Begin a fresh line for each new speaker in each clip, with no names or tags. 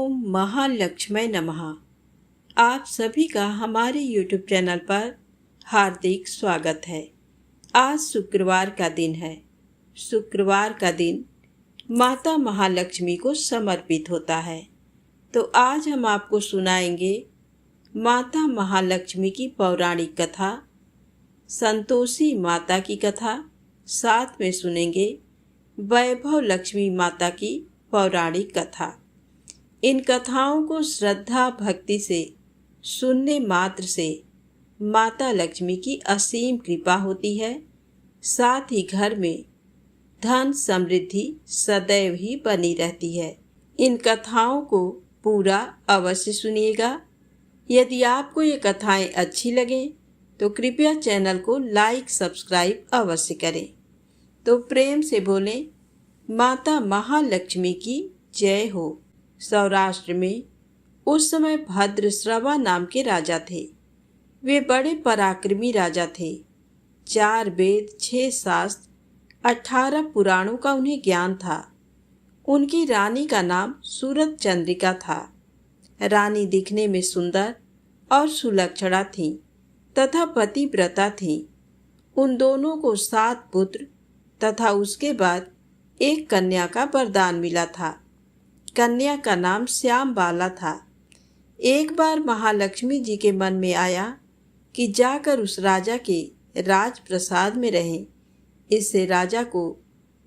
ओम महालक्ष्मी नमः। आप सभी का हमारे YouTube चैनल पर हार्दिक स्वागत है। आज शुक्रवार का दिन है। शुक्रवार का दिन माता महालक्ष्मी को समर्पित होता है। तो आज हम आपको सुनाएंगे माता महालक्ष्मी की पौराणिक कथा, संतोषी माता की कथा। साथ में सुनेंगे वैभव लक्ष्मी माता की पौराणिक कथा। इन कथाओं को श्रद्धा भक्ति से सुनने मात्र से माता लक्ष्मी की असीम कृपा होती है। साथ ही घर में धन समृद्धि सदैव ही बनी रहती है। इन कथाओं को पूरा अवश्य सुनिएगा। यदि आपको ये कथाएं अच्छी लगें तो कृपया चैनल को लाइक सब्सक्राइब अवश्य करें। तो प्रेम से बोलें, माता महालक्ष्मी की जय हो। सौराष्ट्र में उस समय भद्रश्रवा नाम के राजा थे। वे बड़े पराक्रमी राजा थे। 4 वेद, 6 शास्त्र, 18 पुराणों का उन्हें ज्ञान था। उनकी रानी का नाम सूरत चंद्रिका था। रानी दिखने में सुंदर और सुलक्षणा थी तथा पतिव्रता थी। उन दोनों को 7 पुत्र तथा उसके बाद एक कन्या का वरदान मिला था। कन्या का नाम श्याम बाला था। एक बार महालक्ष्मी जी के मन में आया कि जाकर उस राजा के राजप्रसाद में रहें। इससे राजा को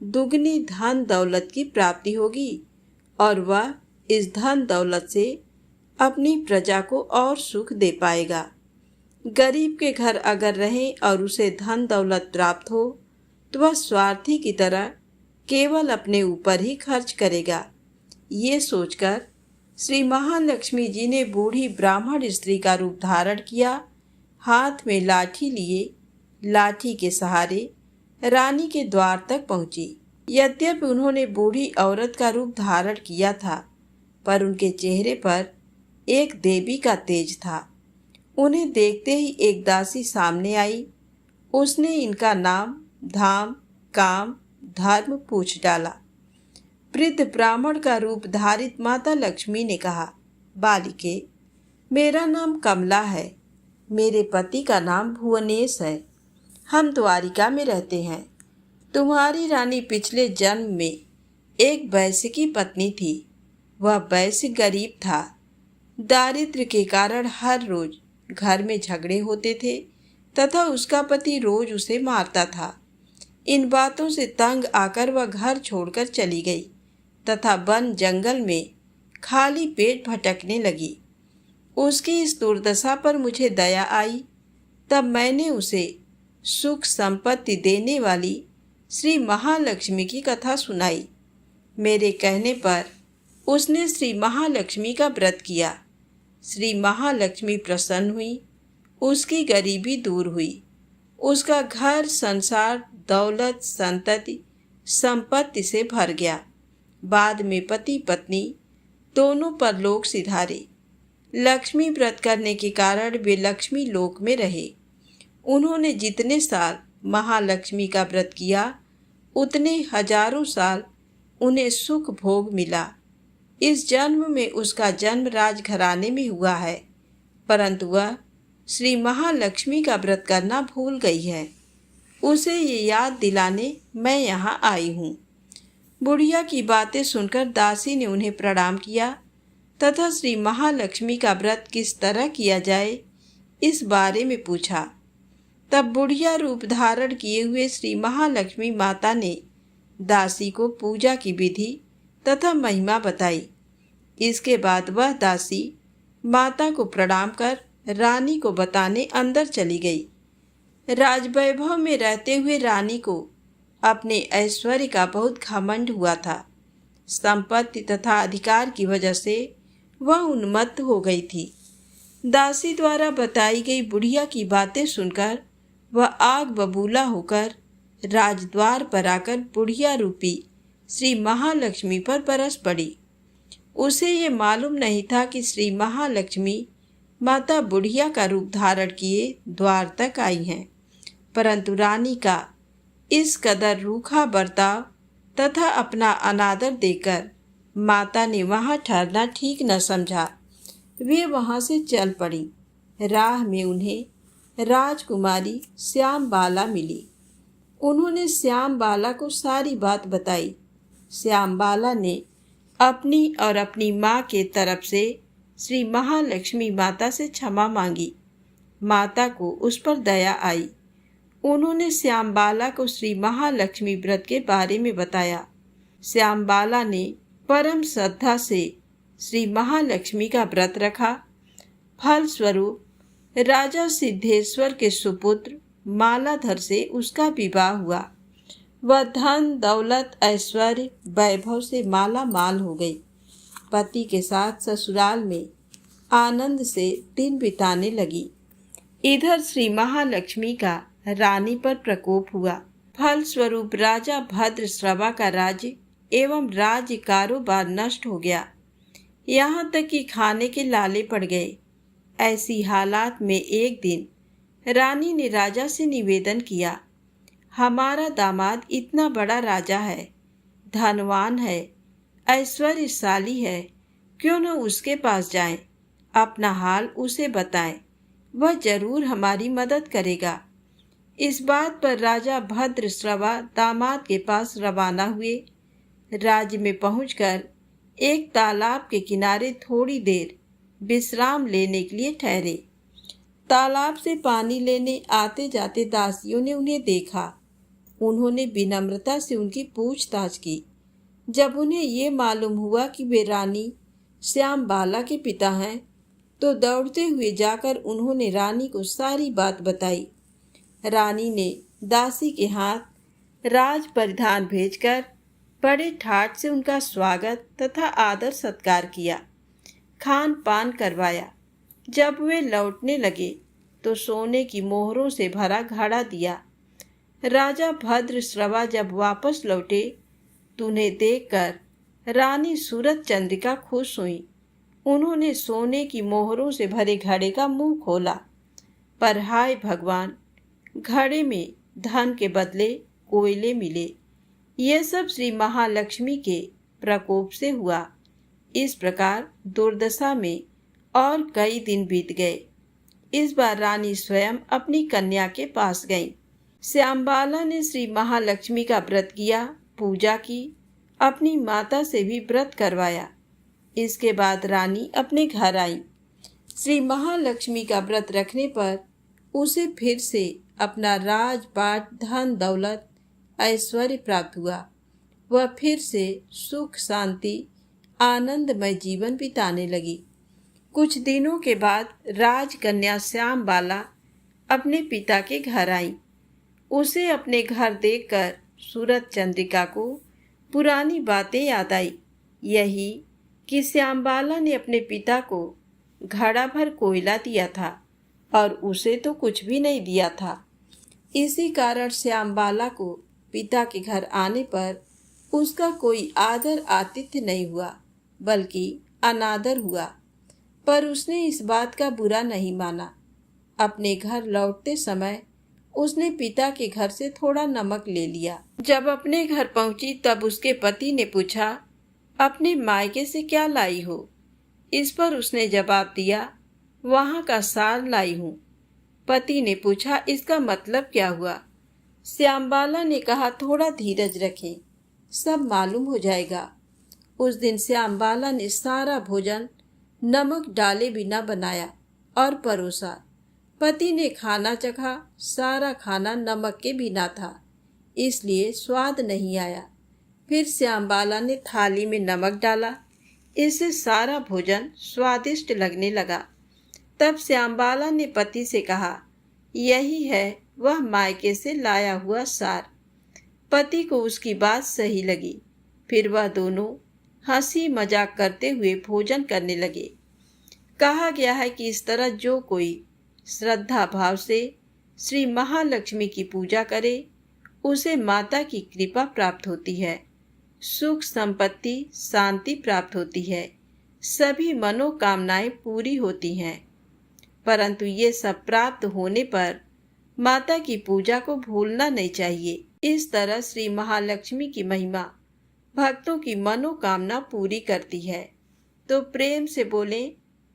दुगनी धन दौलत की प्राप्ति होगी और वह इस धन दौलत से अपनी प्रजा को और सुख दे पाएगा। गरीब के घर अगर रहे और उसे धन दौलत प्राप्त हो तो वह स्वार्थी की तरह केवल अपने ऊपर ही खर्च करेगा। ये सोचकर श्री महालक्ष्मी जी ने बूढ़ी ब्राह्मण स्त्री का रूप धारण किया। हाथ में लाठी लिए लाठी के सहारे रानी के द्वार तक पहुंची। यद्यपि उन्होंने बूढ़ी औरत का रूप धारण किया था, पर उनके चेहरे पर एक देवी का तेज था। उन्हें देखते ही एक दासी सामने आई। उसने इनका नाम, धाम, काम, धर्म पूछ डाला। वृद्ध ब्राह्मण का रूप धारित माता लक्ष्मी ने कहा, बालिके, मेरा नाम कमला है। मेरे पति का नाम भुवनेश है। हम द्वारिका में रहते हैं। तुम्हारी रानी पिछले जन्म में एक वैश्य की पत्नी थी। वह वैश्य गरीब था। दारिद्र्य के कारण हर रोज घर में झगड़े होते थे तथा उसका पति रोज उसे मारता था। इन बातों से तंग आकर वह घर छोड़कर चली गई तथा वन जंगल में खाली पेट भटकने लगी। उसकी इस दुर्दशा पर मुझे दया आई। तब मैंने उसे सुख संपत्ति देने वाली श्री महालक्ष्मी की कथा सुनाई। मेरे कहने पर उसने श्री महालक्ष्मी का व्रत किया। श्री महालक्ष्मी प्रसन्न हुई। उसकी गरीबी दूर हुई। उसका घर संसार दौलत संतति संपत्ति से भर गया। बाद में पति पत्नी दोनों परलोक सिधारे। लक्ष्मी व्रत करने के कारण वे लक्ष्मी लोक में रहे। उन्होंने जितने साल महालक्ष्मी का व्रत किया उतने हजारों साल उन्हें सुख भोग मिला। इस जन्म में उसका जन्म राजघराने में हुआ है, परंतु वह श्री महालक्ष्मी का व्रत करना भूल गई है। उसे ये याद दिलाने मैं यहाँ आई हूँ। बुढ़िया की बातें सुनकर दासी ने उन्हें प्रणाम किया तथा श्री महालक्ष्मी का व्रत किस तरह किया जाए इस बारे में पूछा। तब बुढ़िया रूप धारण किए हुए श्री महालक्ष्मी माता ने दासी को पूजा की विधि तथा महिमा बताई। इसके बाद वह दासी माता को प्रणाम कर रानी को बताने अंदर चली गई। राजवैभव में रहते हुए रानी को अपने ऐश्वर्य का बहुत घमंड हुआ था। संपत्ति तथा अधिकार की वजह से वह उन्मत्त हो गई थी। दासी द्वारा बताई गई बुढ़िया की बातें सुनकर वह आग बबूला होकर राजद्वार पर आकर बुढ़िया रूपी श्री महालक्ष्मी पर बरस पड़ी। उसे ये मालूम नहीं था कि श्री महालक्ष्मी माता बुढ़िया का रूप धारण किए द्वार तक आई हैं, परंतु रानी का इस कदर रूखा बर्ताव तथा अपना अनादर देकर माता ने वहाँ ठहरना ठीक न समझा। वे वहाँ से चल पड़ी। राह में उन्हें राजकुमारी श्यामबाला मिली। उन्होंने श्यामबाला को सारी बात बताई। श्यामबाला ने अपनी और अपनी माँ के तरफ से श्री महालक्ष्मी माता से क्षमा मांगी। माता को उस पर दया आई। उन्होंने श्यामबाला को श्री महालक्ष्मी व्रत के बारे में बताया। श्यामबाला ने परम श्रद्धा से श्री महालक्ष्मी का व्रत रखा। फलस्वरूप राजा सिद्धेश्वर के सुपुत्र मालाधर से उसका विवाह हुआ। वह धन दौलत ऐश्वर्य वैभव से माला माल हो गई। पति के साथ ससुराल में आनंद से दिन बिताने लगी। इधर श्री महालक्ष्मी का रानी पर प्रकोप हुआ। फलस्वरूप राजा भद्रश्रवा का राज्य एवं राज्य कारोबार नष्ट हो गया। यहाँ तक कि खाने के लाले पड़ गए। ऐसी हालात में एक दिन रानी ने राजा से निवेदन किया, हमारा दामाद इतना बड़ा राजा है, धनवान है, ऐश्वर्यशाली है, क्यों न उसके पास जाएं, अपना हाल उसे बताएं, वह जरूर हमारी मदद करेगा। इस बात पर राजा भद्रश्रवा दामाद के पास रवाना हुए। राज्य में पहुंचकर एक तालाब के किनारे थोड़ी देर विश्राम लेने के लिए ठहरे। तालाब से पानी लेने आते जाते दासियों ने उन्हें देखा। उन्होंने विनम्रता से उनकी पूछताछ की। जब उन्हें ये मालूम हुआ कि वे रानी श्यामबाला के पिता हैं, तो दौड़ते हुए जाकर उन्होंने रानी को सारी बात बताई। रानी ने दासी के हाथ राज परिधान भेजकर बड़े ठाट से उनका स्वागत तथा आदर सत्कार किया, खान पान करवाया। जब वे लौटने लगे तो सोने की मोहरों से भरा घड़ा दिया। राजा भद्रश्रवा जब वापस लौटे तो उन्हें देखकर रानी सूरत चंद्रिका खुश हुई। उन्होंने सोने की मोहरों से भरे घड़े का मुंह खोला, पर हाय भगवान, घड़े में धन के बदले कोयले मिले। यह सब श्री महालक्ष्मी के प्रकोप से हुआ। इस प्रकार दुर्दशा में और कई दिन बीत गए। इस बार रानी स्वयं अपनी कन्या के पास गई। श्यामबाला ने श्री महालक्ष्मी का व्रत किया, पूजा की, अपनी माता से भी व्रत करवाया। इसके बाद रानी अपने घर आई। श्री महालक्ष्मी का व्रत रखने पर उसे फिर से अपना राजपाट, धन दौलत, ऐश्वर्य प्राप्त हुआ। वह फिर से सुख शांति आनंदमय जीवन बिताने लगी। कुछ दिनों के बाद राजकन्या श्यामबाला अपने पिता के घर आई। उसे अपने घर देखकर सूरत चंद्रिका को पुरानी बातें याद आई। यही कि श्यामबाला ने अपने पिता को घड़ा भर कोयला दिया था और उसे तो कुछ भी नहीं दिया था। इसी कारण श्यामबाला को पिता के घर आने पर उसका कोई आदर आतिथ्य नहीं हुआ, बल्कि अनादर हुआ। पर उसने इस बात का बुरा नहीं माना। अपने घर लौटते समय उसने पिता के घर से थोड़ा नमक ले लिया। जब अपने घर पहुंची तब उसके पति ने पूछा, अपने मायके से क्या लाई हो? इस पर उसने जवाब दिया, वहाँ का सार लाई हूँ। पति ने पूछा, इसका मतलब क्या हुआ? श्यामबाला ने कहा, थोड़ा धीरज रखें, सब मालूम हो जाएगा। उस दिन श्यामबाला ने सारा भोजन नमक डाले बिना बनाया और परोसा। पति ने खाना चखा, सारा खाना नमक के बिना था, इसलिए स्वाद नहीं आया। फिर श्यामबाला ने थाली में नमक डाला, इससे सारा भोजन स्वादिष्ट लगने लगा। तब श्यामबाला ने पति से कहा, यही है वह मायके से लाया हुआ सार। पति को उसकी बात सही लगी। फिर वह दोनों हंसी मजाक करते हुए भोजन करने लगे। कहा गया है कि इस तरह जो कोई श्रद्धा भाव से श्री महालक्ष्मी की पूजा करे उसे माता की कृपा प्राप्त होती है, सुख संपत्ति शांति प्राप्त होती है, सभी मनोकामनाएं पूरी होती हैं। परंतु ये सब प्राप्त होने पर माता की पूजा को भूलना नहीं चाहिए। इस तरह श्री महालक्ष्मी की महिमा भक्तों की मनोकामना पूरी करती है। तो प्रेम से बोले,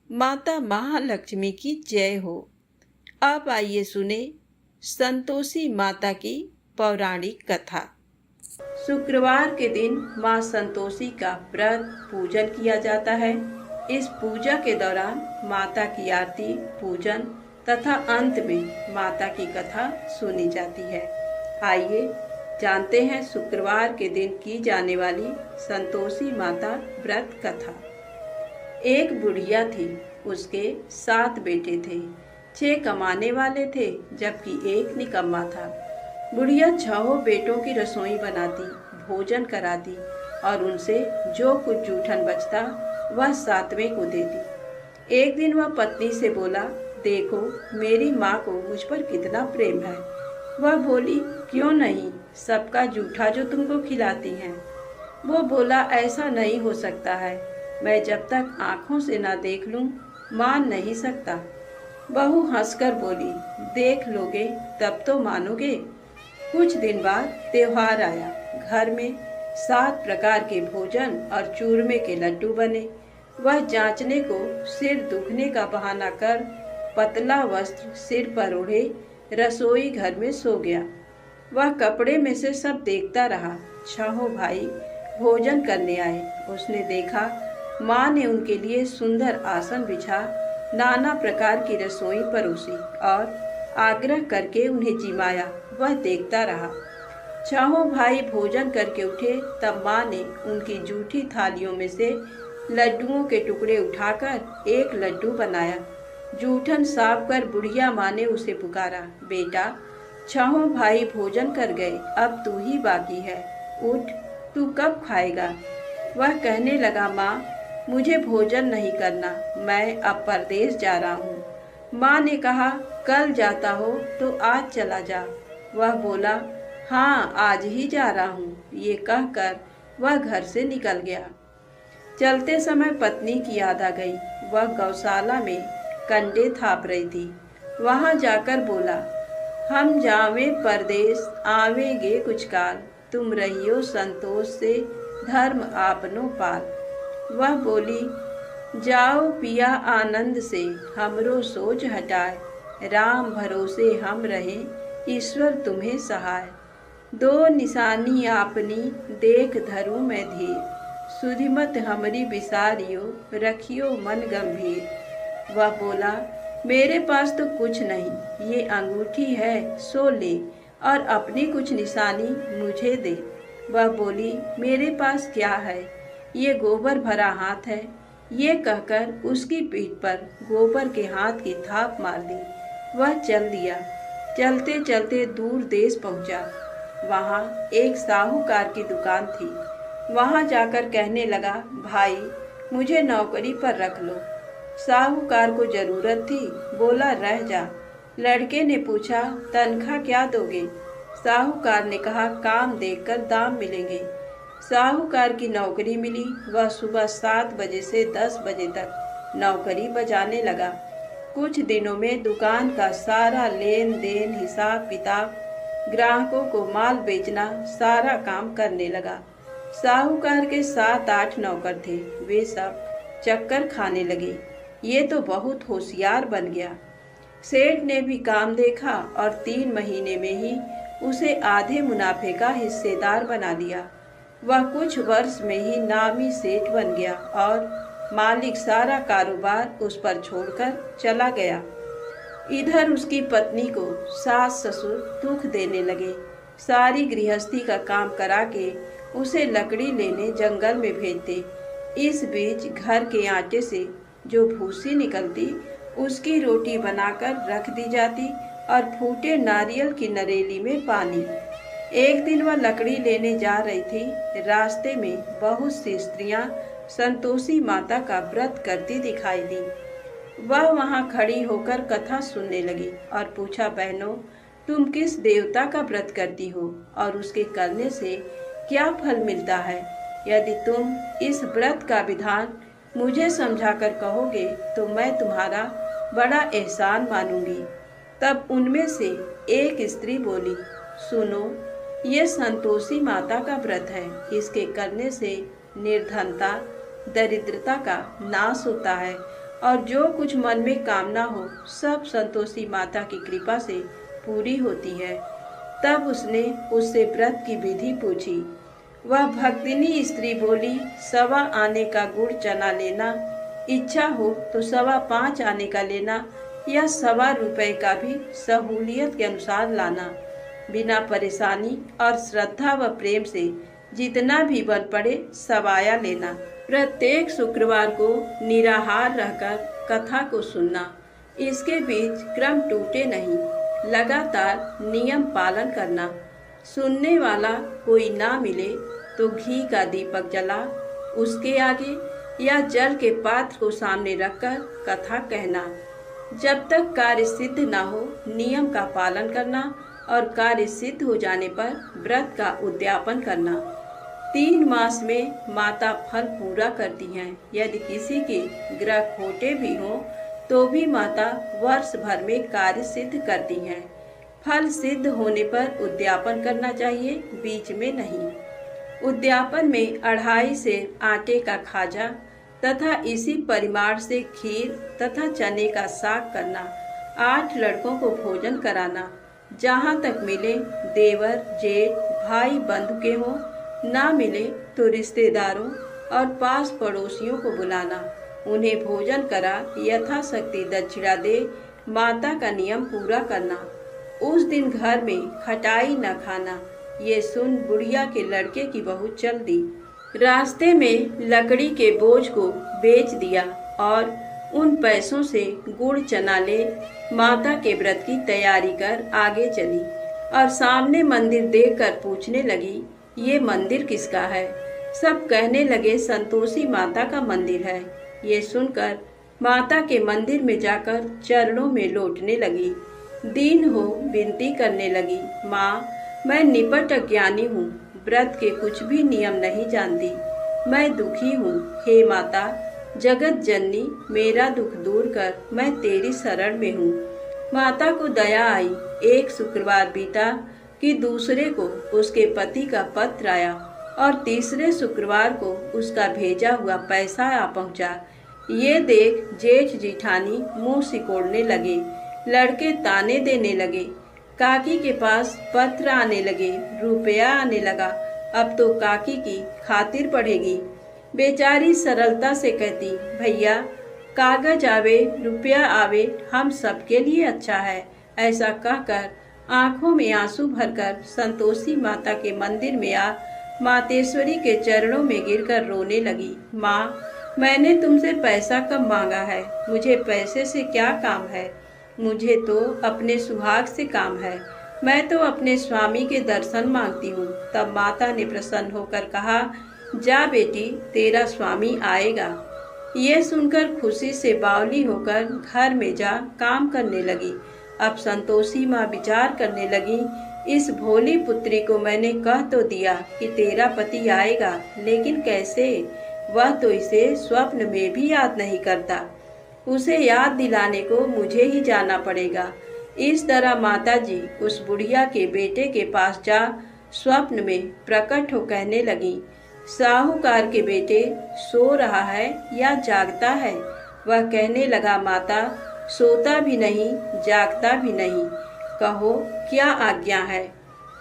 माता महालक्ष्मी की जय हो। अब आइए सुने संतोषी माता की पौराणिक कथा। शुक्रवार के दिन माँ संतोषी का व्रत पूजन किया जाता है। इस पूजा के दौरान माता की आरती, पूजन तथा अंत में माता की कथा सुनी जाती है। आइए जानते हैं शुक्रवार के दिन की जाने वाली संतोषी माता व्रत कथा। एक बुढ़िया थी, उसके 7 बेटे थे। 6 कमाने वाले थे जबकि एक निकम्मा था। बुढ़िया 6 बेटों की रसोई बनाती, भोजन कराती और उनसे जो कुछ जूठन बचता वह 7वें को देती। एक दिन वह पत्नी से बोला, देखो मेरी माँ को मुझ पर कितना प्रेम है। वह बोली, क्यों नहीं, सबका जूठा जो तुमको खिलाती हैं। वो बोला, ऐसा नहीं हो सकता है, मैं जब तक आँखों से ना देख लूँ मान नहीं सकता। बहू हंसकर बोली, देख लोगे तब तो मानोगे। कुछ दिन बाद त्योहार आया। घर में 7 प्रकार के भोजन और चूरमे के लड्डू बने। वह जांचने को सिर दुखने का बहाना कर पतला वस्त्र सिर पर ओढ़े रसोई घर में सो गया। वह कपड़े में से सब देखता रहा। 6 भाई भोजन करने आए। उसने देखा माँ ने उनके लिए सुंदर आसन बिछा नाना प्रकार की रसोई परोसी और आग्रह करके उन्हें जिमाया। वह देखता रहा। 6 भाई भोजन करके उठे तब माँ ने उनकी जूठी थालियों में से लड्डुओं के टुकड़े उठाकर एक लड्डू बनाया। जूठन साफ कर बुढ़िया माँ ने उसे पुकारा, बेटा 6 भाई भोजन कर गए, अब तू ही बाकी है, उठ, तू कब खाएगा। वह कहने लगा, माँ मुझे भोजन नहीं करना, मैं अब परदेश जा रहा हूँ। माँ ने कहा, कल जाता हो तो आज चला जा। वह बोला, हाँ आज ही जा रहा हूँ। ये कहकर वह घर से निकल गया। चलते समय पत्नी की याद आ गई। वह गौशाला में कंडे थाप रही थी। वहाँ जाकर बोला, हम जावे परदेश आवेंगे कुछ काल, तुम रहियो संतोष से धर्म आपनो पाल। वह बोली, जाओ पिया आनंद से हमरो सोच हटाए, राम भरोसे हम रहे ईश्वर तुम्हें सहाय। 2 निशानी आपनी देख धरूं मैं धीर, सुधिमत हमरी बिसारियो रखियो मन गंभीर। वह बोला, मेरे पास तो कुछ नहीं, ये अंगूठी है सो ले और अपनी कुछ निशानी मुझे दे। वह बोली, मेरे पास क्या है, ये गोबर भरा हाथ है। ये कहकर उसकी पीठ पर गोबर के हाथ की थाप मार दी। वह चल दिया। चलते चलते दूर देश पहुंचा। वहाँ एक साहूकार की दुकान थी। वहाँ जाकर कहने लगा, भाई मुझे नौकरी पर रख लो। साहूकार को जरूरत थी, बोला रह जा। लड़के ने पूछा, तनख्वाह क्या दोगे। साहूकार ने कहा, काम देखकर दाम मिलेंगे। साहूकार की नौकरी मिली। वह सुबह 7 बजे से 10 बजे तक नौकरी बजाने लगा। कुछ दिनों में दुकान का सारा लेन देन, हिसाब किताब, ग्राहकों को माल बेचना, सारा काम करने लगा। साहूकार के 7-8 नौकर थे। वे सब चक्कर खाने लगे। ये तो बहुत होशियार बन गया। सेठ ने भी काम देखा और 3 महीने में ही उसे आधे मुनाफे का हिस्सेदार बना लिया। वह कुछ वर्ष में ही नामी सेठ बन गया और मालिक सारा कारोबार उस पर छोड़कर चला गया। इधर उसकी पत्नी को सास ससुर दुख देने लगे। सारी गृहस्थी का काम करा के उसे लकड़ी लेने जंगल में भेजते। इस बीच घर के आटे से जो भूसी निकलती उसकी रोटी बनाकर रख दी जाती और फूटे नारियल की नरेली में पानी। एक दिन वह लकड़ी लेने जा रही थी। रास्ते में बहुत सी स्त्रियां संतोषी माता का व्रत करती दिखाई दी। वह वहां खड़ी होकर कथा सुनने लगी और पूछा, बहनों तुम किस देवता का व्रत करती हो और उसके करने से क्या फल मिलता है। यदि तुम इस व्रत का विधान मुझे समझाकर कहोगे तो मैं तुम्हारा बड़ा एहसान मानूंगी। तब उनमें से एक स्त्री बोली, सुनो ये संतोषी माता का व्रत है। इसके करने से निर्धनता, दरिद्रता का नाश होता है और जो कुछ मन में कामना हो सब संतोषी माता की कृपा से पूरी होती है। तब उसने उससे व्रत की विधि पूछी। वह भक्तिनी स्त्री बोली, 1.25 आने का गुड़ चना लेना, इच्छा हो तो 5.25 आने का लेना या 1.25 रुपए का भी सहूलियत के अनुसार लाना। बिना परेशानी और श्रद्धा व प्रेम से जितना भी बन पड़े सवाया लेना। प्रत्येक शुक्रवार को निराहार रहकर कथा को सुनना। इसके बीच क्रम टूटे नहीं, लगातार नियम पालन करना। सुनने वाला कोई ना मिले तो घी का दीपक जला उसके आगे या जल के पात्र को सामने रखकर कथा कहना। जब तक कार्य सिद्ध ना हो नियम का पालन करना और कार्य सिद्ध हो जाने पर व्रत का उद्यापन करना। 3 मास में माता फल पूरा करती हैं। यदि किसी के ग्रह खोटे भी हों तो भी माता वर्ष भर में कार्य सिद्ध करती हैं। फल सिद्ध होने पर उद्यापन करना चाहिए, बीच में नहीं। उद्यापन में 2.5 सेर आटे का खाजा तथा इसी परिमाण से खीर तथा चने का साग करना। 8 लड़कों को भोजन कराना। जहाँ तक मिले देवर, जेठ, भाई बंधु के हों, ना मिले तो रिश्तेदारों और पास पड़ोसियों को बुलाना। उन्हें भोजन करा यथाशक्ति दक्षिणा दे माता का नियम पूरा करना। उस दिन घर में खटाई न खाना। ये सुन बुढ़िया के लड़के की बहू चल दी। रास्ते में लकड़ी के बोझ को बेच दिया और उन पैसों से गुड़ चना ले माता के व्रत की तैयारी कर आगे चली और सामने मंदिर देखकर पूछने लगी, ये मंदिर किसका है? सब कहने लगे संतोषी माता का मंदिर है। ये सुनकर माता के मंदिर में जाकर चरणों में लौटने लगी। दीन हो विनती करने लगी, माँ मैं निपट अज्ञानी हूँ, व्रत के कुछ भी नियम नहीं जानती, मैं दुखी हूँ। हे माता जगत जननी मेरा दुख दूर कर, मैं तेरी शरण में हूँ। माता को दया आई। एक शुक्रवार बीता कि दूसरे को उसके पति का पत्र आया और तीसरे शुक्रवार को उसका भेजा हुआ पैसा आ पहुँचा। ये देख जेठ जिठानी मुंह सिकोड़ने लगे, लड़के ताने देने लगे। काकी के पास पत्र आने लगे, रुपया आने लगा। अब तो काकी की खातिर पड़ेगी। बेचारी सरलता से कहती, भैया कागज आवे रुपया आवे हम सबके लिए अच्छा है। ऐसा कहकर आंखों में आंसू भरकर संतोषी माता के मंदिर में आ मातेश्वरी के चरणों में गिरकर रोने लगी। माँ मैंने तुमसे पैसा कब मांगा है? मुझे पैसे से क्या काम है? मुझे तो अपने सुहाग से काम है। मैं तो अपने स्वामी के दर्शन मांगती हूँ। तब माता ने प्रसन्न होकर कहा, जा बेटी तेरा स्वामी आएगा। ये सुनकर खुशी से बावली होकर घर में जा काम करने लगी। अब संतोषी माँ विचार करने लगी, इस भोली पुत्री को मैंने कह तो दिया कि तेरा पति आएगा, लेकिन कैसे? वह तो इसे स्वप्न में भी याद नहीं करता। उसे याद दिलाने को मुझे ही जाना पड़ेगा। इस तरह माताजी उस बुढ़िया के बेटे के पास जा स्वप्न में प्रकट हो कहने लगी, साहूकार के बेटे सो रहा है या जागता है? वह कहने लगा, माता सोता भी नहीं जागता भी नहीं, कहो क्या आज्ञा है?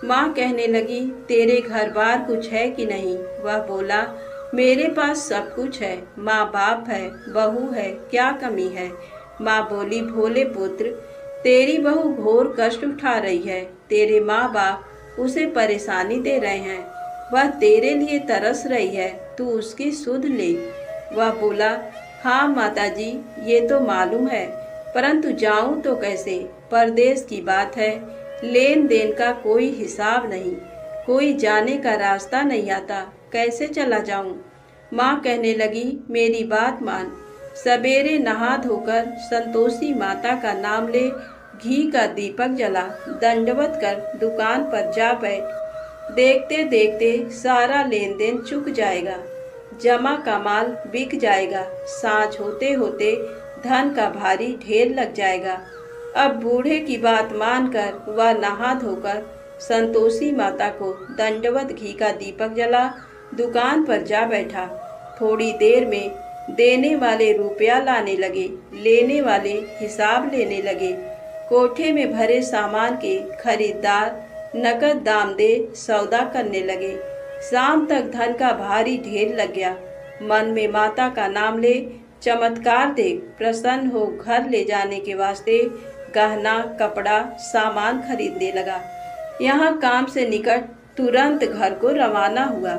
माँ कहने लगी, तेरे घर बार कुछ है कि नहीं? वह बोला, मेरे पास सब कुछ है, माँ बाप है, बहू है, क्या कमी है? माँ बोली, भोले पुत्र तेरी बहू घोर कष्ट उठा रही है, तेरे माँ बाप उसे परेशानी दे रहे हैं, वह तेरे लिए तरस रही है, तू उसकी सुध ले। वह बोला, हाँ माताजी ये तो मालूम है, परंतु जाऊं तो कैसे? परदेश की बात है, लेन देन का कोई हिसाब नहीं, कोई जाने का रास्ता नहीं आता, कैसे चला जाऊं? माँ कहने लगी, मेरी बात मान, सवेरे नहा धोकर संतोषी माता का नाम ले, घी का दीपक जला, दंडवत कर दुकान पर जा बैठ। देखते देखते सारा लेन देन चुक जाएगा, जमा का माल बिक जाएगा, सांझ होते होते धन का भारी ढेर लग जाएगा। अब बूढ़े की बात मानकर वह नहा धोकर संतोषी माता को दंडवत घी का दीपक जला दुकान पर जा बैठा। थोड़ी देर में देने वाले रुपया लाने लगे, लेने वाले हिसाब लेने लगे। कोठे में भरे सामान के खरीदार नकद दाम दे सौदा करने लगे। शाम तक धन का भारी ढेर लग गया। मन में माता का नाम ले चमत्कार देख प्रसन्न हो घर ले जाने के वास्ते गहना कपड़ा सामान खरीदने लगा। यहाँ काम से निकट तुरंत घर को रवाना हुआ।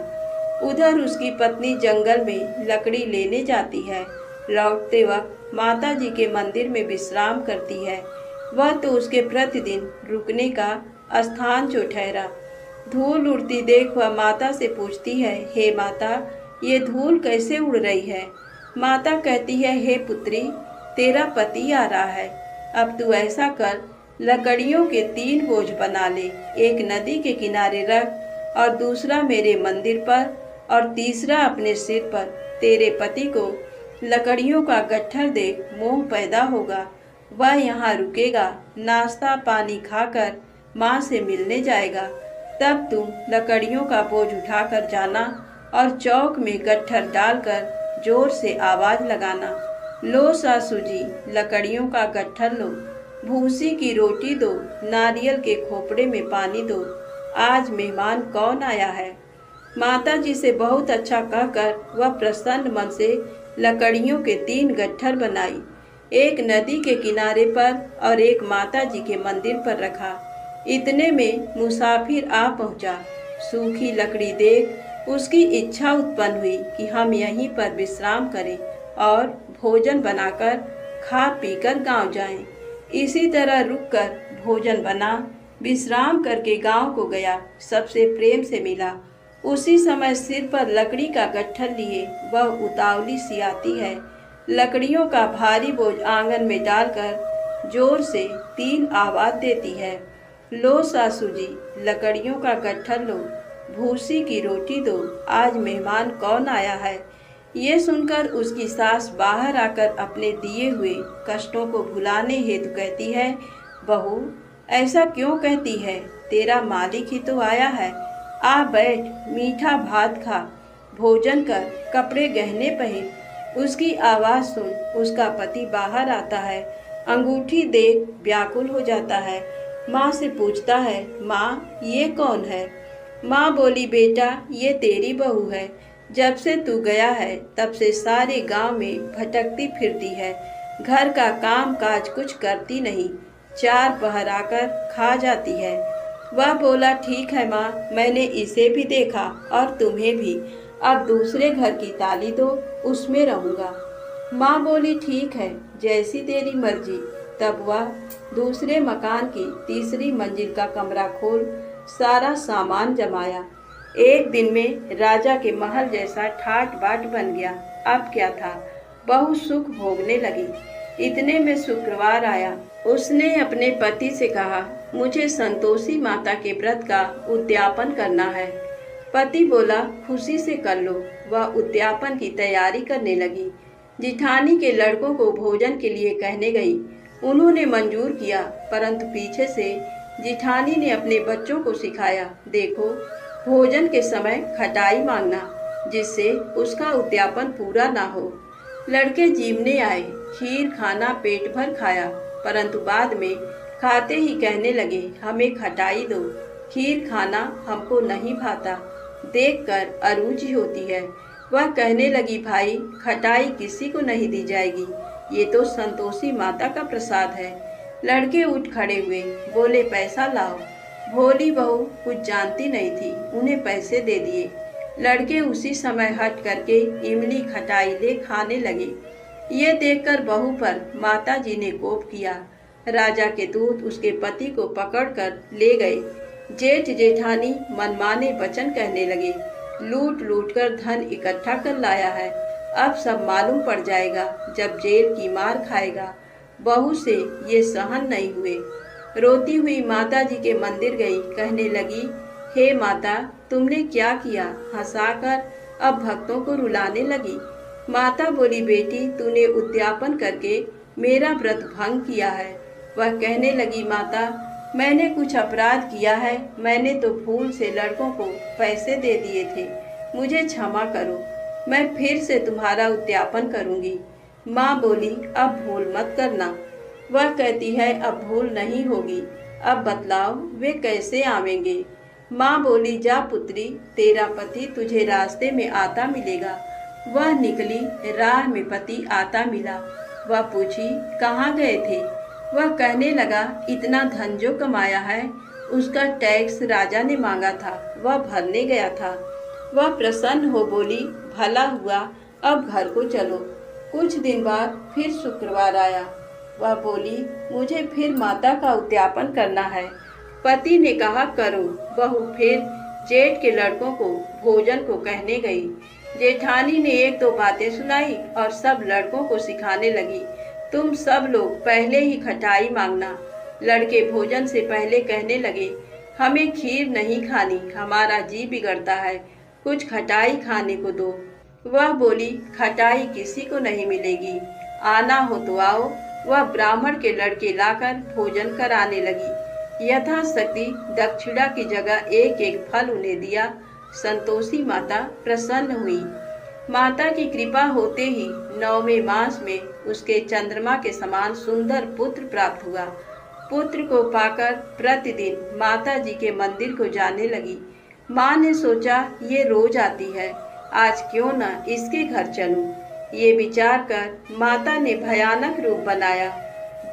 उधर उसकी पत्नी जंगल में लकड़ी लेने जाती है। लौटते वक्त माता जी के मंदिर में विश्राम करती है। वह तो उसके प्रतिदिन रुकने का स्थान जो ठहरा। धूल उड़ती देख वह माता से पूछती है, हे माता, ये धूल कैसे उड़ रही है? माता कहती है, हे पुत्री, तेरा पति आ रहा है। अब तू ऐसा कर, लकड़ियों के 3 बोझ बना ले। एक नदी के किनारे रख और दूसरा मेरे मंदिर पर और तीसरा अपने सिर पर। तेरे पति को लकड़ियों का गट्ठर देख मोह पैदा होगा। वह यहाँ रुकेगा, नाश्ता पानी खाकर माँ से मिलने जाएगा। तब तुम लकड़ियों का बोझ उठाकर जाना और चौक में गट्ठर डालकर जोर से आवाज लगाना, लो सासू जी, लकड़ियों का गट्ठर लो, भूसी की रोटी दो, नारियल के खोपड़े में पानी दो, आज मेहमान कौन आया है। माता जी से बहुत अच्छा कहकर वह प्रसन्न मन से लकड़ियों के 3 गट्ठर बनाई। एक नदी के किनारे पर और एक माता जी के मंदिर पर रखा। इतने में मुसाफिर आ पहुंचा। सूखी लकड़ी देख उसकी इच्छा उत्पन्न हुई कि हम यहीं पर विश्राम करें और भोजन बनाकर खा पीकर गांव जाएं। इसी तरह रुककर भोजन बना, विश्राम करके गांव को गया। सबसे प्रेम से मिला। उसी समय सिर पर लकड़ी का गट्ठर लिए वह उतावली सी आती है। लकड़ियों का भारी बोझ आंगन में डालकर जोर से 3 आवाज देती है, लो सासू जी, लकड़ियों का गट्ठर लो, भूसी की रोटी दो, आज मेहमान कौन आया है। ये सुनकर उसकी सास बाहर आकर अपने दिए हुए कष्टों को भुलाने हेतु कहती है, बहू ऐसा क्यों कहती है, तेरा मालिक ही तो आया है। आ बैठ, मीठा भात खा, भोजन कर, कपड़े गहने पहन। उसकी आवाज़ सुन उसका पति बाहर आता है। अंगूठी देख व्याकुल हो जाता है। माँ से पूछता है, माँ ये कौन है। माँ बोली, बेटा ये तेरी बहू है। जब से तू गया है तब से सारे गांव में भटकती फिरती है। घर का काम काज कुछ करती नहीं, 4 पहर आकर खा जाती है। वह बोला, ठीक है माँ, मैंने इसे भी देखा और तुम्हें भी। अब दूसरे घर की ताली दो, उसमें रहूँगा। माँ बोली, ठीक है, जैसी तेरी मर्जी। तब वह दूसरे मकान की तीसरी मंजिल का कमरा खोल सारा सामान जमाया। एक दिन में राजा के महल जैसा ठाट बाट बन गया। अब क्या था, बहुत सुख भोगने लगी। इतने में शुक्रवार आया। उसने अपने पति से कहा, मुझे संतोषी माता के व्रत का उद्यापन करना है। पति बोला, खुशी से कर लो। वह उद्यापन की तैयारी करने लगी। जिठानी के लड़कों को भोजन के लिए कहने गई। उन्होंने मंजूर किया, परंतु पीछे से जिठानी ने अपने बच्चों को सिखाया, देखो भोजन के समय खटाई मांगना, जिससे उसका उद्यापन पूरा ना हो। लड़के जीवने आए, खीर खाना पेट भर खाया, परंतु बाद में खाते ही कहने लगे, हमें खटाई दो, खीर खाना हमको नहीं भाता, देखकर अरुचि होती है। वह कहने लगी, भाई खटाई किसी को नहीं दी जाएगी, ये तो संतोषी माता का प्रसाद है। लड़के उठ खड़े हुए, बोले, पैसा लाओ। भोली बहू कुछ जानती नहीं थी, उन्हें पैसे दे दिए। लड़के उसी समय हट करके इमली खटाई ले खाने लगे। ये देखकर बहू पर माता जी ने कोप किया। राजा के दूत उसके पति को पकड़कर ले गए। जेठ जेठानी मनमाने वचन कहने लगे, लूट लूट कर धन इकट्ठा कर लाया है, अब सब मालूम पड़ जाएगा जब जेल की मार खाएगा। बहू से ये सहन नहीं हुए। रोती हुई माता जी के मंदिर गई, कहने लगी, हे माता, तुमने क्या किया। हंसाकर अब भक्तों को रुलाने लगी। माता बोली, बेटी तूने उद्यापन करके मेरा व्रत भंग किया है। वह कहने लगी, माता मैंने कुछ अपराध किया है। मैंने तो भूल से लड़कों को पैसे दे दिए थे। मुझे क्षमा करो। मैं फिर से तुम्हारा उद्यापन करूंगी। माँ बोली, अब भूल मत करना। वह कहती है, अब भूल नहीं होगी। अब बतलाओ वे कैसे आवेंगे। माँ बोली, जा पुत्री, तेरा पति तुझे रास्ते में आता मिलेगा। वह निकली, राह में पति आता मिला। वह पूछी, कहाँ गए थे। वह कहने लगा, इतना धन जो कमाया है उसका टैक्स राजा ने मांगा था, वह भरने गया था। वह प्रसन्न हो बोली, भला हुआ, अब घर को चलो। कुछ दिन बाद फिर शुक्रवार आया। वह बोली, मुझे फिर माता का उद्यापन करना है। पति ने कहा, करो। बहू फिर जेठ के लड़कों को भोजन को कहने गई। जेठानी ने एक दो बातें सुनाई और सब लड़कों को सिखाने लगी, तुम सब लोग पहले ही खटाई मांगना। लड़के भोजन से पहले कहने लगे, हमें खीर नहीं खानी, हमारा जी बिगड़ता है, कुछ खटाई खाने को दो। वह बोली, खटाई किसी को नहीं मिलेगी, आना हो तो आओ। वह ब्राह्मण के लड़के लाकर भोजन कराने लगी। यथाशक्ति दक्षिणा की जगह एक एक फल उन्हें दिया। संतोषी माता प्रसन्न हुई। माता की कृपा होते ही 9वें मास में उसके चंद्रमा के समान सुंदर पुत्र प्राप्त हुआ। पुत्र को पाकर प्रतिदिन माता जी के मंदिर को जाने लगी। माँ ने सोचा, ये रोज आती है, आज क्यों न इसके घर चलूं। ये विचार कर माता ने भयानक रूप बनाया।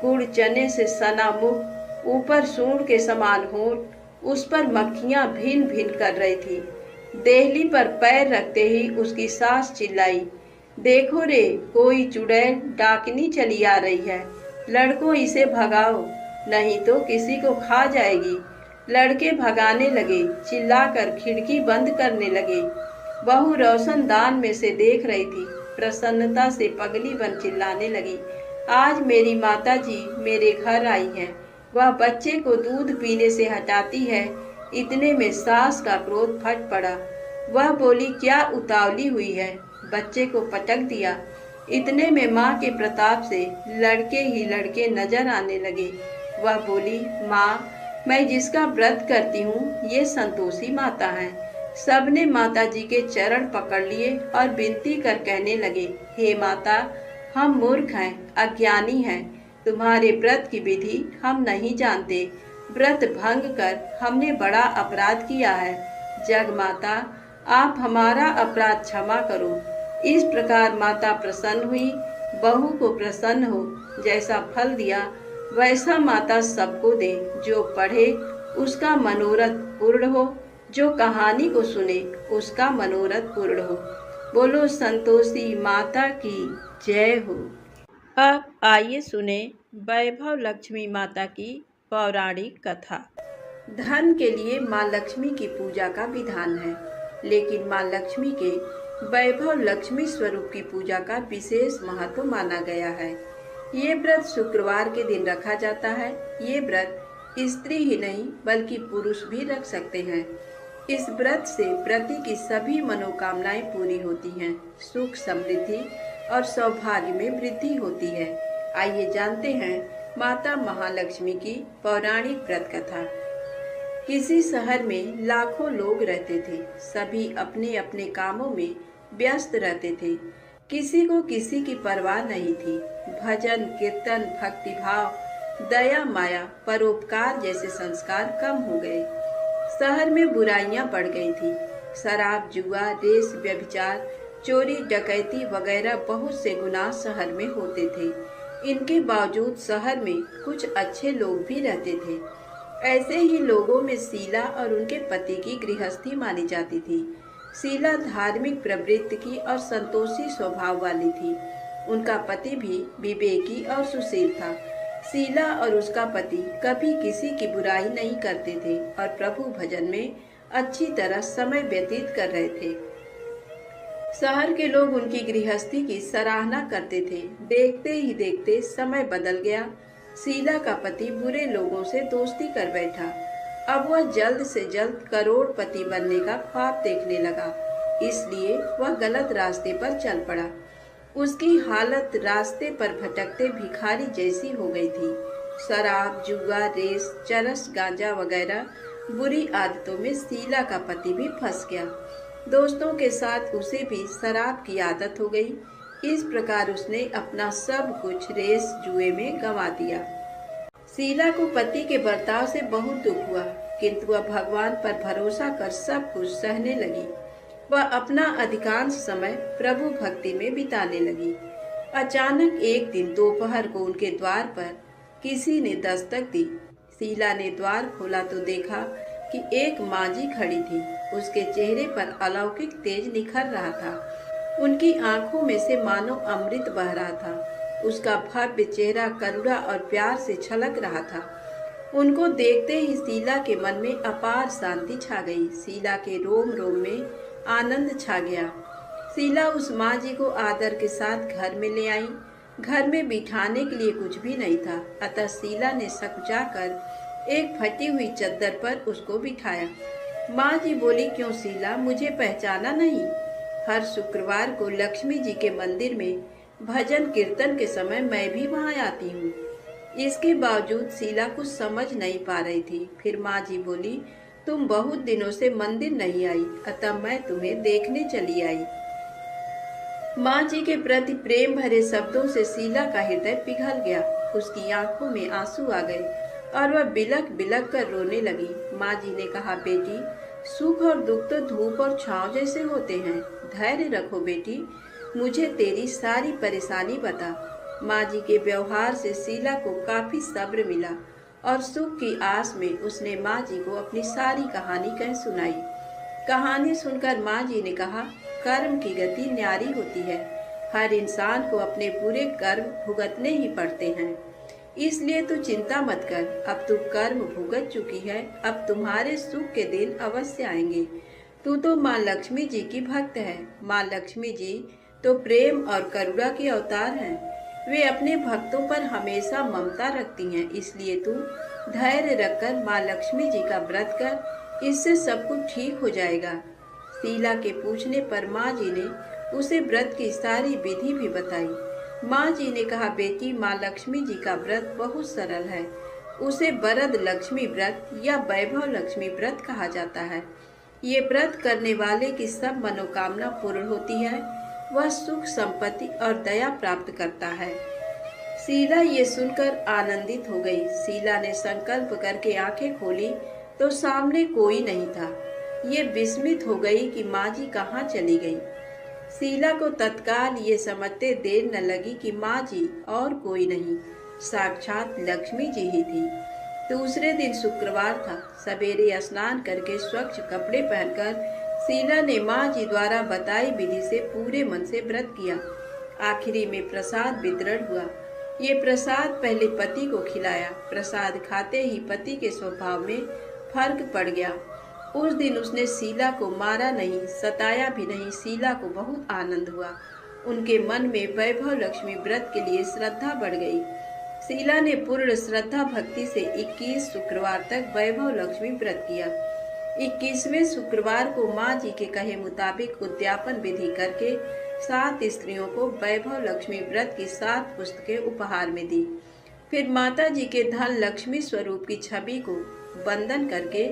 गुड़ चने से सना मुख, ऊपर सूंड के समान होंठ, उस पर मक्खियां भिन भिन कर रही थी। देहली पर पैर रखते ही उसकी सास चिल्लाई, देखो रे, कोई चुड़ैल डाकनी चली आ रही है, लड़कों इसे भगाओ, नहीं तो किसी को खा जाएगी। लड़के भगाने लगे, चिल्लाकर खिड़की बंद करने लगे। बहू रोशनदान में से देख रही थी, प्रसन्नता से पगली बन चिल्लाने लगी, आज मेरी माता जी मेरे घर आई हैं। वह बच्चे को दूध पीने से हटाती है, इतने में सास का क्रोध फट पड़ा। वह बोली, क्या उतावली हुई है। बच्चे को पटक दिया। इतने में माँ के प्रताप से लड़के ही लड़के नजर आने लगे। वह बोली, माँ, मैं जिसका व्रत करती हूँ ये संतोषी माता है। सबने माता जी के चरण पकड़ लिए और विनती कर कहने लगे, हे माता, हम मूर्ख हैं, अज्ञानी हैं, तुम्हारे व्रत की विधि हम नहीं जानते। व्रत भंग कर हमने बड़ा अपराध किया है। जग माता, आप हमारा अपराध क्षमा करो। इस प्रकार माता प्रसन्न हुई। बहू को प्रसन्न हो, जैसा फल दिया वैसा माता सबको दे। जो पढ़े उसका मनोरथ पूर्ण हो, जो कहानी को सुने उसका मनोरथ पूर्ण हो। बोलो संतोषी माता की जय हो। अब आइए सुने वैभव लक्ष्मी माता की पौराणिक कथा। धन के लिए माँ लक्ष्मी की पूजा का विधान है, लेकिन माँ लक्ष्मी के वैभव लक्ष्मी स्वरूप की पूजा का विशेष महत्व माना गया है। ये व्रत शुक्रवार के दिन रखा जाता है। ये व्रत स्त्री ही नहीं बल्कि पुरुष भी रख सकते हैं। इस व्रत से व्रती की सभी मनोकामनाएं पूरी होती हैं, सुख समृद्धि और सौभाग्य में वृद्धि होती है। आइए जानते हैं माता महालक्ष्मी की पौराणिक व्रत कथा। किसी शहर में लाखों लोग रहते थे। सभी अपने अपने कामों में व्यस्त रहते थे। किसी को किसी की परवाह नहीं थी। भजन कीर्तन, भक्तिभाव, दया माया, परोपकार जैसे संस्कार कम हो गए। शहर में बुराइयां बढ़ गई थी। शराब, जुआ, रेस, व्यभिचार, चोरी, डकैती वगैरह बहुत से गुनाह शहर में होते थे। इनके बावजूद शहर में कुछ अच्छे लोग भी रहते थे। ऐसे ही लोगों में शीला और उनके पति की गृहस्थी मानी जाती थी। शीला धार्मिक प्रवृत्ति की और संतोषी स्वभाव वाली थी। उनका पति भी विवेकी और सुशील था। शीला और उसका पति कभी किसी की बुराई नहीं करते थे और प्रभु भजन में अच्छी तरह समय व्यतीत कर रहे थे। शहर के लोग उनकी गृहस्थी की सराहना करते थे। देखते ही देखते समय बदल गया। शीला का पति बुरे लोगों से दोस्ती कर बैठा। अब वह जल्द से जल्द करोड़पति बनने का ख्वाब देखने लगा, इसलिए वह गलत रास्ते पर चल पड़ा। उसकी हालत रास्ते पर भटकते भिखारी जैसी हो गई थी। शराब, जुआ, रेस, चरस, गांजा वगैरह बुरी आदतों में शीला का पति भी फंस गया। दोस्तों के साथ उसे भी शराब की आदत हो गई। इस प्रकार उसने अपना सब कुछ रेस जुए में गंवा दिया। शीला को पति के बर्ताव से बहुत दुख हुआ, किंतु वह भगवान पर भरोसा कर सब कुछ सहने लगी। वह अपना अधिकांश समय प्रभु भक्ति में बिताने लगी। अचानक एक दिन दोपहर को उनके द्वार पर किसी ने दस्तक दी। शीला ने द्वार खोला तो देखा कि एक मांझी खड़ी थी। उसके चेहरे पर अलौकिक तेज निखर रहा था। उनकी आंखों में से मानो अमृत बह रहा था। उसका भव्य चेहरा करुणा और प्यार से छलक रहा था। उनको देखते ही शीला के मन में अपार शांति छा गई। शीला के रोम रोम में आनंद छा गया। शीला उस मांझी को आदर के साथ घर में ले आई। घर में बिठाने के लिए कुछ भी नहीं था, अतः शीला ने सकुचाकर एक फटी हुई चद्दर पर उसको बिठाया। माँ जी बोली, क्यों शीला, मुझे पहचाना नहीं? हर शुक्रवार को लक्ष्मी जी के मंदिर में भजन कीर्तन के समय मैं भी वहाँ आती हूँ। इसके बावजूद शीला कुछ समझ नहीं पा रही थी। फिर माँ जी बोली, तुम बहुत दिनों से मंदिर नहीं आई, अतः मैं तुम्हें देखने चली आई। माँ जी के प्रति प्रेम भरे शब्दों से शीला का हृदय पिघल गया। उसकी आंखों में आंसू आ गए और वह बिलक बिलक कर रोने लगी। माँ जी ने कहा, बेटी, सुख और दुख तो धूप और छांव जैसे होते हैं। धैर्य रखो बेटी, मुझे तेरी सारी परेशानी बता। माँ जी के व्यवहार से शीला को काफी सब्र मिला और सुख की आस में उसने माँ जी को अपनी सारी कहानी कह सुनाई। कहानी सुनकर माँ जी ने कहा, कर्म की गति न्यारी होती है। हर इंसान को अपने बुरे कर्म भुगतने ही पड़ते हैं, इसलिए तू चिंता मत कर। अब तू कर्म भुगत चुकी है, अब तुम्हारे सुख के दिन अवश्य आएंगे। तू तो माँ लक्ष्मी जी की भक्त है। माँ लक्ष्मी जी तो प्रेम और करुणा के अवतार हैं। वे अपने भक्तों पर हमेशा ममता रखती हैं, इसलिए तू धैर्य रखकर माँ लक्ष्मी जी का व्रत कर, इससे सब कुछ ठीक हो जाएगा। शीला के पूछने पर माँ जी ने उसे व्रत की सारी विधि भी बताई। माँ जी ने कहा, बेटी, माँ लक्ष्मी जी का व्रत बहुत सरल है। उसे वरद लक्ष्मी व्रत या वैभव लक्ष्मी व्रत कहा जाता है। ये व्रत करने वाले की सब मनोकामना पूर्ण होती है। वह सुख, संपत्ति और दया प्राप्त करता है। शीला ये सुनकर आनंदित हो गई। शीला ने संकल्प करके आंखें खोली तो सामने कोई नहीं था। ये विस्मित हो गई कि माँ जी कहाँ चली गई। शीला को तत्काल ये समझते देर न लगी कि माँ जी और कोई नहीं, साक्षात लक्ष्मी जी ही थी। दूसरे दिन शुक्रवार था। सवेरे स्नान करके स्वच्छ कपड़े पहनकर शीला ने माँ जी द्वारा बताई विधि से पूरे मन से व्रत किया। आखिरी में प्रसाद वितरण हुआ। ये प्रसाद पहले पति को खिलाया। प्रसाद खाते ही पति के स्वभाव में फर्क पड़ गया। उस दिन उसने शीला को मारा नहीं, सताया भी नहीं। शीला को बहुत आनंद हुआ। उनके मन में वैभव लक्ष्मी व्रत के लिए श्रद्धा बढ़ गई। शीला ने पूर्ण श्रद्धा भक्ति से 21 शुक्रवार तक वैभव लक्ष्मी व्रत किया। 21वें शुक्रवार को माँ जी के कहे मुताबिक उद्यापन विधि करके 7 स्त्रियों को वैभव लक्ष्मी व्रत की 7 पुस्तकें उपहार में दी। फिर माता जी के धन लक्ष्मी स्वरूप की छवि को वंदन करके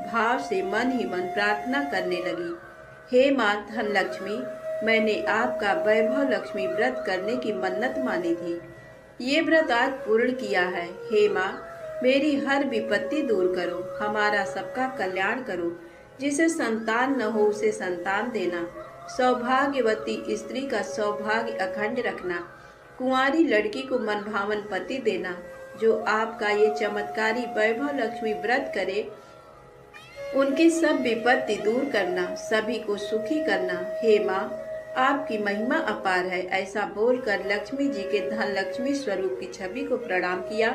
भाव से मन ही मन प्रार्थना करने लगी। हे माँ धन लक्ष्मी, मैंने आपका वैभव लक्ष्मी व्रत करने की मन्नत मानी थी। ये व्रत आज पूर्ण किया है। हे माँ, मेरी हर विपत्ति दूर करो, हमारा सबका कल्याण करो। जिसे संतान न हो उसे संतान देना, सौभाग्यवती स्त्री का सौभाग्य अखंड रखना, कुंवारी लड़की को मनभावन पति देना। जो आपका ये चमत्कारी वैभव लक्ष्मी व्रत करे उनकी सब विपत्ति दूर करना, सभी को सुखी करना। हे माँ, आपकी महिमा अपार है। ऐसा बोलकर लक्ष्मी जी के धन लक्ष्मी स्वरूप की छवि को प्रणाम किया।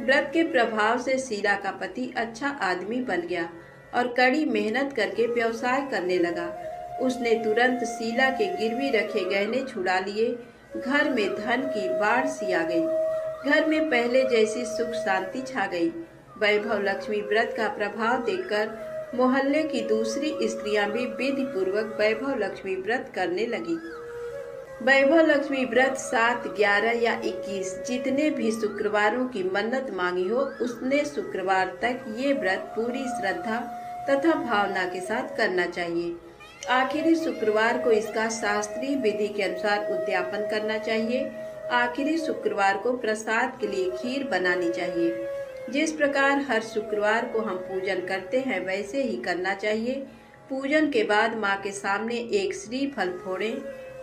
व्रत के प्रभाव से शीला का पति अच्छा आदमी बन गया और कड़ी मेहनत करके व्यवसाय करने लगा। उसने तुरंत शीला के गिरवी रखे गहने छुड़ा लिए। घर में धन की बाढ़ सी आ गई। घर में पहले जैसी सुख शांति छा गई। वैभव लक्ष्मी व्रत का प्रभाव देखकर मोहल्ले की दूसरी स्त्रियां भी विधि पूर्वक वैभव लक्ष्मी व्रत करने लगी। वैभव लक्ष्मी व्रत 7, 11 या 21 जितने भी शुक्रवारों की मन्नत मांगी हो उसने शुक्रवार तक ये व्रत पूरी श्रद्धा तथा भावना के साथ करना चाहिए। आखिरी शुक्रवार को इसका शास्त्रीय विधि के अनुसार उद्यापन करना चाहिए। आखिरी शुक्रवार को प्रसाद के लिए खीर बनानी चाहिए। जिस प्रकार हर शुक्रवार को हम पूजन करते हैं वैसे ही करना चाहिए। पूजन के बाद माँ के सामने एक श्रीफल फोड़ें,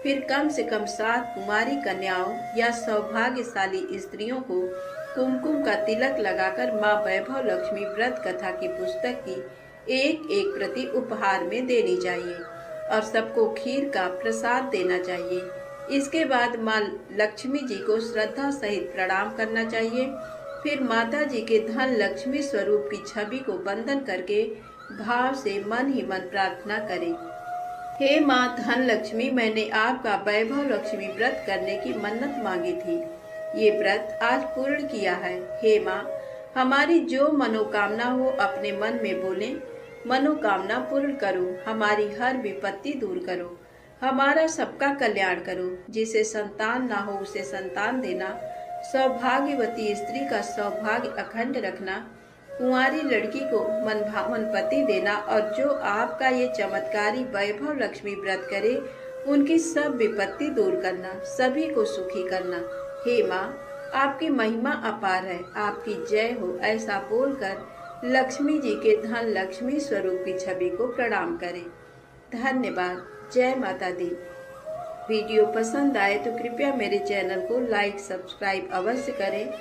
फिर कम से कम 7 कुमारी कन्याओं या सौभाग्यशाली स्त्रियों को कुमकुम का तिलक लगाकर माँ वैभव लक्ष्मी व्रत कथा की पुस्तक की एक एक प्रति उपहार में देनी चाहिए और सबको खीर का प्रसाद देना चाहिए। इसके बाद माँ लक्ष्मी जी को श्रद्धा सहित प्रणाम करना चाहिए। फिर माता जी के धन लक्ष्मी स्वरूप की छवि को वंदन करके भाव से मन ही मन प्रार्थना करें। हे माँ धन लक्ष्मी, मैंने आपका वैभव लक्ष्मी व्रत करने की मन्नत मांगी थी। ये व्रत आज पूर्ण किया है। हे माँ, हमारी जो मनोकामना हो अपने मन में बोलें। मनोकामना पूर्ण करो, हमारी हर विपत्ति दूर करो, हमारा सबका कल्याण करो। जिसे संतान ना हो उसे संतान देना, सौभाग्यवती स्त्री का सौभाग्य अखंड रखना, कुंवारी लड़की को मनभावन पति देना और जो आपका ये चमत्कारी वैभव लक्ष्मी व्रत करे उनकी सब विपत्ति दूर करना, सभी को सुखी करना। हे माँ, आपकी महिमा अपार है, आपकी जय हो। ऐसा बोलकर लक्ष्मी जी के धन लक्ष्मी स्वरूप की छवि को प्रणाम करें। धन्यवाद। जय माता दी। वीडियो पसंद आए तो कृपया मेरे चैनल को लाइक सब्सक्राइब अवश्य करें।